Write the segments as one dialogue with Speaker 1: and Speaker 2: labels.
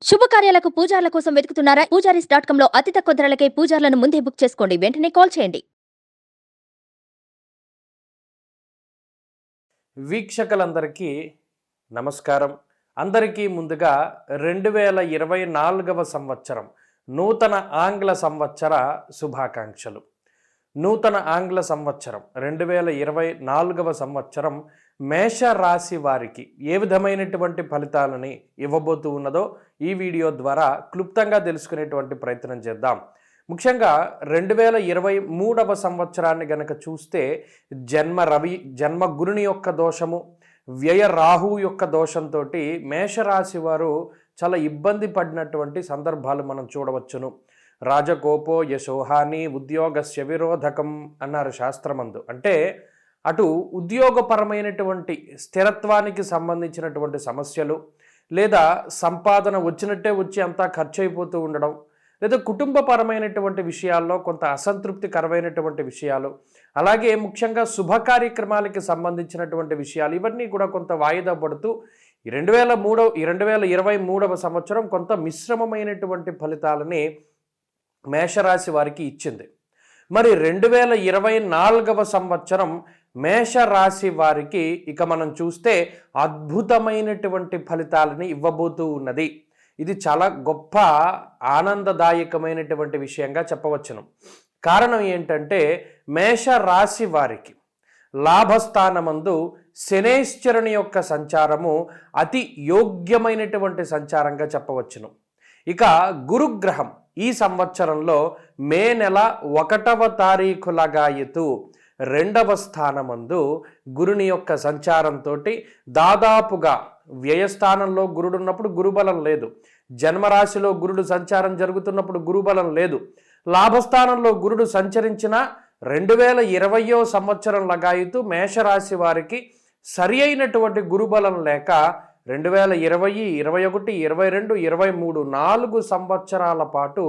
Speaker 1: శుభకార్యాలకు పూజార్ల కోసం వెతుకుతున్నారా? పూజారీస్.com లో అతి తక్కువ ధరలకే పూజార్లను ముందే బుక్ చేసుకోండి. వెంటనే కాల్ చేయండి.
Speaker 2: వీక్షకులందరికీ నమస్కారం. అందరికీ ముందుగా 2024వ సంవత్సరం నూతన ఆంగ్ల సంవత్సర శుభాకాంక్షలు. నూతన ఆంగ్ల సంవత్సరం 2024వ సంవత్సరం మేషరాశి వారికి ఏ విధమైనటువంటి ఫలితాలని ఇవ్వబోతూ ఉన్నదో ఈ వీడియో ద్వారా క్లుప్తంగా తెలుసుకునేటువంటి ప్రయత్నం చేద్దాం. ముఖ్యంగా 2023వ సంవత్సరాన్ని గనక చూస్తే జన్మ గురుని యొక్క దోషము, వ్యయ రాహు యొక్క దోషంతో మేషరాశి వారు చాలా ఇబ్బంది పడినటువంటి సందర్భాలు మనం చూడవచ్చును. రాజకోపో యశోహాని ఉద్యోగస్య విరోధకం అన్నారు శాస్త్రమందు. అంటే అటు ఉద్యోగపరమైనటువంటి స్థిరత్వానికి సంబంధించినటువంటి సమస్యలు, లేదా సంపాదన వచ్చినట్టే వచ్చి అంతా ఖర్చు అయిపోతూ ఉండడం, లేదా కుటుంబపరమైనటువంటి విషయాల్లో కొంత అసంతృప్తికరమైనటువంటి విషయాలు, అలాగే ముఖ్యంగా శుభ కార్యక్రమాలకి సంబంధించినటువంటి విషయాలు, ఇవన్నీ కూడా కొంత వాయిదా పడుతూ 2023వ సంవత్సరం కొంత మిశ్రమమైనటువంటి ఫలితాలని మేషరాశి వారికి ఇచ్చింది. మరి 2024వ సంవత్సరం మేషరాశి వారికి ఇక మనం చూస్తే అద్భుతమైనటువంటి ఫలితాలని ఇవ్వబోతూ ఉన్నది. ఇది చాలా గొప్ప ఆనందదాయకమైనటువంటి విషయంగా చెప్పవచ్చును. కారణం ఏంటంటే మేషరాశి వారికి లాభస్థానమందు శనేశ్వరుని యొక్క సంచారము అతి యోగ్యమైనటువంటి సంచారంగా చెప్పవచ్చును. ఇక గురుగ్రహం ఈ సంవత్సరంలో మే నెల 1వ తారీఖు లగాయతు 2వ స్థానమందు గురుని యొక్క సంచారంతో దాదాపుగా వ్యయస్థానంలో గురుడు ఉన్నప్పుడు గురుబలం లేదు, జన్మరాశిలో గురుడు సంచారం జరుగుతున్నప్పుడు గురుబలం లేదు, లాభస్థానంలో గురుడు సంచరించిన 2020వ సంవత్సరం లగాయతు మేషరాశి వారికి సరి అయినటువంటి గురుబలం లేక 2020, 21, 22, 23 4 సంవత్సరాల పాటు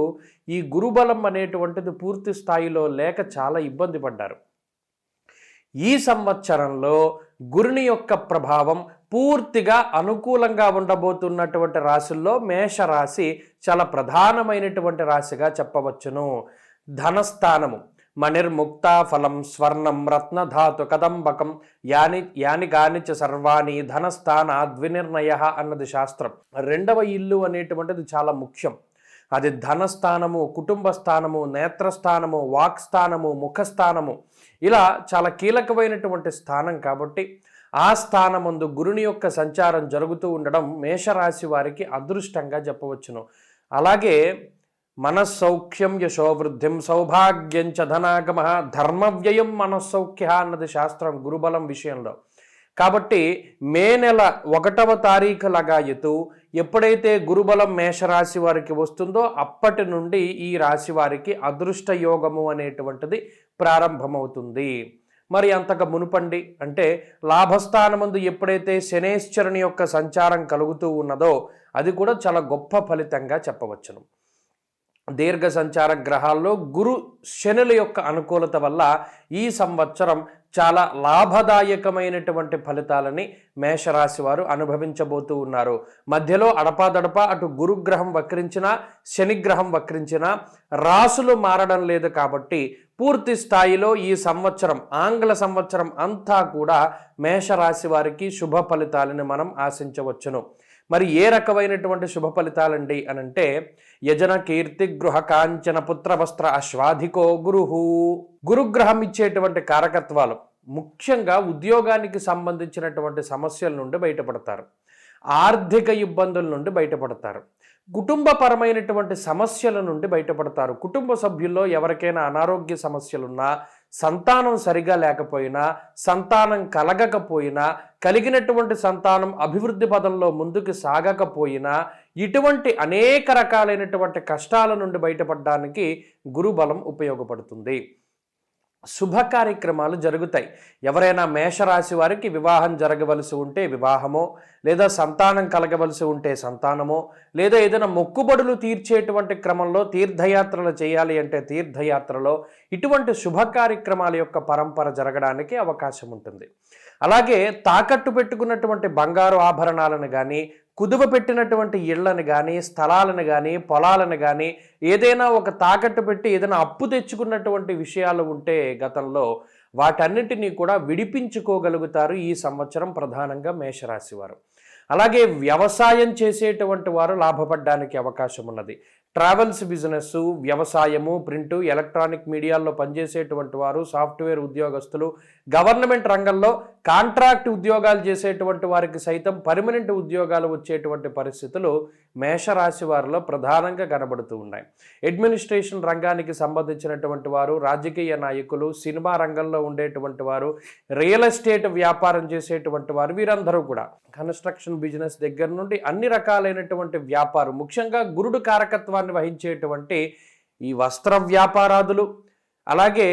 Speaker 2: ఈ గురుబలం అనేటువంటిది పూర్తి స్థాయిలో లేక చాలా ఇబ్బంది పడ్డారు. ఈ సంవత్సరంలో గురుని యొక్క ప్రభావం పూర్తిగా అనుకూలంగా ఉండబోతున్నటువంటి రాశుల్లో మేషరాశి చాలా ప్రధానమైనటువంటి రాశిగా చెప్పవచ్చును. ధనస్థానము మణిర్ముక్త ఫలం స్వర్ణం రత్నధాతు కదంబకం యాని గానిచ సర్వాణి ధనస్థాన ద్వినిర్ణయ అన్నది శాస్త్రం. 2వ ఇల్లు అనేటువంటిది చాలా ముఖ్యం. అది ధనస్థానము, కుటుంబ స్థానము, నేత్రస్థానము, వాక్స్థానము, ముఖస్థానము, ఇలా చాలా కీలకమైనటువంటి స్థానం. కాబట్టి ఆ స్థానమందు గురుని యొక్క సంచారం జరుగుతూ ఉండడం మేషరాశి వారికి అదృష్టంగా చెప్పవచ్చును. అలాగే మనస్సౌఖ్యం యశోవృద్ధిం సౌభాగ్యంచ ధనాగమ ధర్మవ్యయం మనస్సౌఖ్య అన్నది శాస్త్రం గురుబలం విషయంలో. కాబట్టి మే నెల 1వ తారీఖు లగాయతు ఎప్పుడైతే గురుబలం మేషరాశి వారికి వస్తుందో అప్పటి నుండి ఈ రాశి వారికి అదృష్ట యోగము అనేటువంటిది ప్రారంభమవుతుంది. మరి అంతగా మునుపండి అంటే లాభస్థానమందు ఎప్పుడైతే శనేశ్వరుని యొక్క సంచారం కలుగుతూ ఉన్నదో అది కూడా చాలా గొప్ప ఫలితంగా చెప్పవచ్చును. దీర్ఘ సంచార గ్రహాల్లో గురు శనుల యొక్క అనుకూలత వల్ల ఈ సంవత్సరం చాలా లాభదాయకమైనటువంటి ఫలితాలని మేషరాశి వారు అనుభవించబోతూ ఉన్నారు. మధ్యలో అడపాదడపా అటు గురుగ్రహం వక్రించినా శనిగ్రహం వక్రించినా రాసులు మారడం లేదు. కాబట్టి పూర్తి స్థాయిలో ఈ సంవత్సరం ఆంగ్ల సంవత్సరం అంతా కూడా మేషరాశి వారికి శుభ ఫలితాలని మనం ఆశించవచ్చును. మరి ఏ రకమైనటువంటి శుభ ఫలితాలండి అనంటే యజన కీర్తి గృహ కాంచన పుత్ర వస్త్ర అశ్వాధికో గురుహు. గురుగ్రహం ఇచ్చేటువంటి కారకత్వాలు ముఖ్యంగా ఉద్యోగానికి సంబంధించినటువంటి సమస్యల నుండి బయటపడతారు, ఆర్థిక ఇబ్బందుల నుండి బయటపడతారు, కుటుంబపరమైనటువంటి సమస్యల నుండి బయటపడతారు. కుటుంబ సభ్యుల్లో ఎవరికైనా అనారోగ్య సమస్యలున్నా, సంతానం సరిగా లేకపోయినా, సంతానం కలగకపోయినా, కలిగినటువంటి సంతానం అభివృద్ధి పదంలో ముందుకు సాగకపోయినా, ఇటువంటి అనేక రకాలైనటువంటి కష్టాల నుండి బయటపడడానికి గురుబలం ఉపయోగపడుతుంది. శుభ కార్యక్రమాలు జరుగుతాయి. ఎవరైనా మేషరాశి వారికి వివాహం జరగవలసి ఉంటే వివాహమో, లేదా సంతానం కలగవలసి ఉంటే సంతానమో, లేదా ఏదైనా మొక్కుబడులు తీర్చేటువంటి క్రమంలో తీర్థయాత్రలు చేయాలి అంటే తీర్థయాత్రలో, ఇటువంటి శుభ కార్యక్రమాల యొక్క పరంపర జరగడానికి అవకాశం ఉంటుంది. అలాగే తాకట్టు పెట్టుకున్నటువంటి బంగారు ఆభరణాలను కానీ, కుదువ పెట్టినటువంటి ఇళ్లను కానీ స్థలాలను కానీ పొలాలను కానీ ఏదైనా ఒక తాకట్టు పెట్టి ఏదైనా అప్పు తెచ్చుకున్నటువంటి విషయాలు ఉంటే గతంలో వాటన్నిటినీ కూడా విడిపించుకోగలుగుతారు ఈ సంవత్సరం ప్రధానంగా మేషరాశి వారు. అలాగే వ్యవసాయం చేసేటువంటి వారు లాభపడడానికి అవకాశం ఉన్నది. ట్రావెల్స్ బిజినెస్, వ్యవసాయము, ప్రింటు, ఎలక్ట్రానిక్ మీడియాల్లో పనిచేసేటువంటి వారు, సాఫ్ట్వేర్ ఉద్యోగస్తులు, గవర్నమెంట్ రంగంలో కాంట్రాక్ట్ ఉద్యోగాలు చేసేటువంటి వారికి సైతం పర్మనెంట్ ఉద్యోగాలు వచ్చేటువంటి పరిస్థితులు మేషరాశి వారిలో ప్రధానంగా కనబడుతూ ఉన్నాయి. అడ్మినిస్ట్రేషన్ రంగానికి సంబంధించినటువంటి వారు, రాజకీయ నాయకులు, సినిమా రంగంలో ఉండేటువంటి వారు, రియల్ ఎస్టేట్ వ్యాపారం చేసేటువంటి వారు, వీరందరూ కూడా కన్స్ట్రక్షన్ బిజినెస్ దగ్గర నుండి అన్ని రకాలైనటువంటి వ్యాపారం, ముఖ్యంగా గురుడు కారకత్వాన్ని వహించేటువంటి ఈ వస్త్ర వ్యాపారాదులు, అలాగే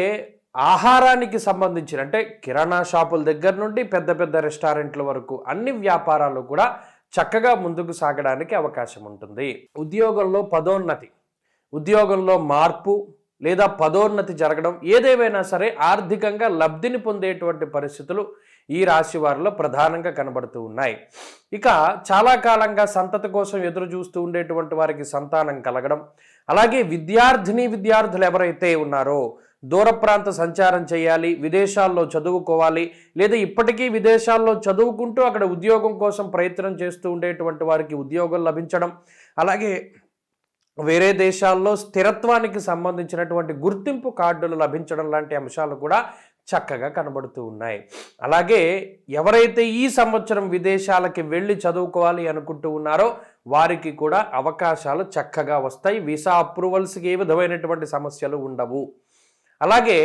Speaker 2: ఆహారానికి సంబంధించిన అంటే కిరాణా షాపుల దగ్గర నుండి పెద్ద పెద్ద రెస్టారెంట్ల వరకు అన్ని వ్యాపారాలు కూడా చక్కగా ముందుకు సాగడానికి అవకాశం ఉంటుంది. ఉద్యోగంలో పదోన్నతి, ఉద్యోగంలో మార్పు లేదా పదోన్నతి జరగడం, ఏదేమైనా సరే ఆర్థికంగా లబ్ధిని పొందేటువంటి పరిస్థితులు ఈ రాశి వారిలో ప్రధానంగా కనబడుతూ ఉన్నాయి. ఇక చాలా కాలంగా సంతతి కోసం ఎదురు చూస్తూ ఉండేటువంటి వారికి సంతానం కలగడం, అలాగే విద్యార్థులు ఎవరైతే ఉన్నారో దూర ప్రాంత సంచారం చేయాలి, విదేశాల్లో చదువుకోవాలి, లేదా ఇప్పటికీ విదేశాల్లో చదువుకుంటూ అక్కడ ఉద్యోగం కోసం ప్రయత్నం చేస్తూ ఉండేటువంటి వారికి ఉద్యోగం లభించడం, అలాగే వేరే దేశాల్లో స్థిరత్వానికి సంబంధించినటువంటి గుర్తింపు కార్డులు లభించడం లాంటి అంశాలు కూడా చక్కగా కనబడుతూ ఉన్నాయి. అలాగే ఎవరైతే ఈ సంవత్సరం విదేశాలకి వెళ్ళి చదువుకోవాలి అనుకుంటూ ఉన్నారో వారికి కూడా అవకాశాలు చక్కగా వస్తాయి. వీసా అప్రూవల్స్కి ఏ విధమైనటువంటి సమస్యలు ఉండవు. అలాగే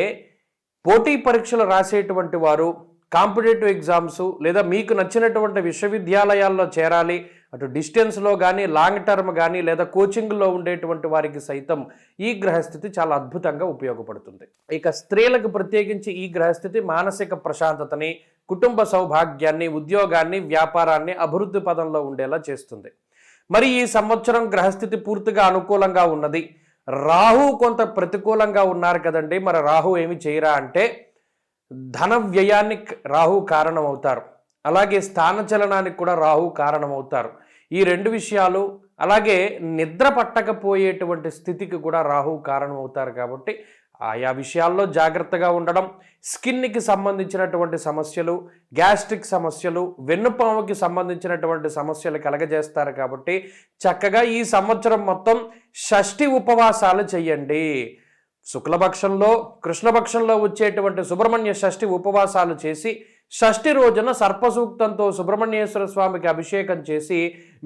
Speaker 2: పోటీ పరీక్షలు రాసేటువంటి వారు, కాంపిటేటివ్ ఎగ్జామ్స్ లేదా మీకు నచ్చినటువంటి విశ్వవిద్యాలయాల్లో చేరాలి, అటు డిస్టెన్స్లో కానీ లాంగ్ టర్మ్ కానీ లేదా కోచింగ్లో ఉండేటువంటి వారికి సైతం ఈ గ్రహస్థితి చాలా అద్భుతంగా ఉపయోగపడుతుంది. ఇక స్త్రీలకు ప్రత్యేకించి ఈ గ్రహస్థితి మానసిక ప్రశాంతతని, కుటుంబ సౌభాగ్యాన్ని, ఉద్యోగాన్ని, వ్యాపారాన్ని అభివృద్ధి పదంలో ఉండేలా చేస్తుంది. మరి ఈ సంవత్సరం గ్రహస్థితి పూర్తిగా అనుకూలంగా ఉన్నది. రాహు కొంత ప్రతికూలంగా ఉన్నారు కదండి. మరి రాహు ఏమి చేయరా అంటే ధన వ్యయాన్ని రాహు కారణం అవుతారు, అలాగే స్థానచలనానికి కూడా రాహు కారణం అవుతారు. ఈ రెండు విషయాలు, అలాగే నిద్ర పట్టకపోయేటువంటి స్థితికి కూడా రాహు కారణం అవుతారు. కాబట్టి ఆయా విషయాల్లో జాగ్రత్తగా ఉండడం, స్కిన్కి సంబంధించినటువంటి సమస్యలు, గ్యాస్ట్రిక్ సమస్యలు, వెన్నుపాముకి సంబంధించినటువంటి సమస్యలు కలగజేస్తారు. కాబట్టి చక్కగా ఈ సంవత్సరం మొత్తం షష్ఠి ఉపవాసాలు చేయండి. శుక్లపక్షంలో, కృష్ణపక్షంలో వచ్చేటువంటి సుబ్రహ్మణ్య షష్ఠి ఉపవాసాలు చేసి షష్ఠి రోజున సర్పసూక్తంతో సుబ్రహ్మణ్యేశ్వర స్వామికి అభిషేకం చేసి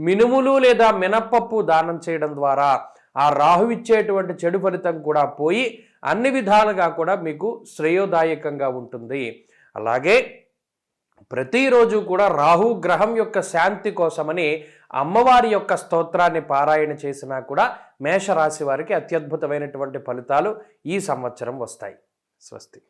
Speaker 2: మినుములు లేదా మినప్పప్పు దానం చేయడం ద్వారా ఆ రాహు ఇచ్చేటువంటి చెడు ఫలితం కూడా పోయి అన్ని విధాలుగా కూడా మీకు శ్రేయోదాయకంగా ఉంటుంది. అలాగే ప్రతిరోజు కూడా రాహు గ్రహం యొక్క శాంతి కోసమని అమ్మవారి యొక్క స్తోత్రాన్ని పారాయణ చేసినా కూడా మేషరాశి వారికి అత్యద్భుతమైనటువంటి ఫలితాలు ఈ సంవత్సరం వస్తాయి. స్వస్తి.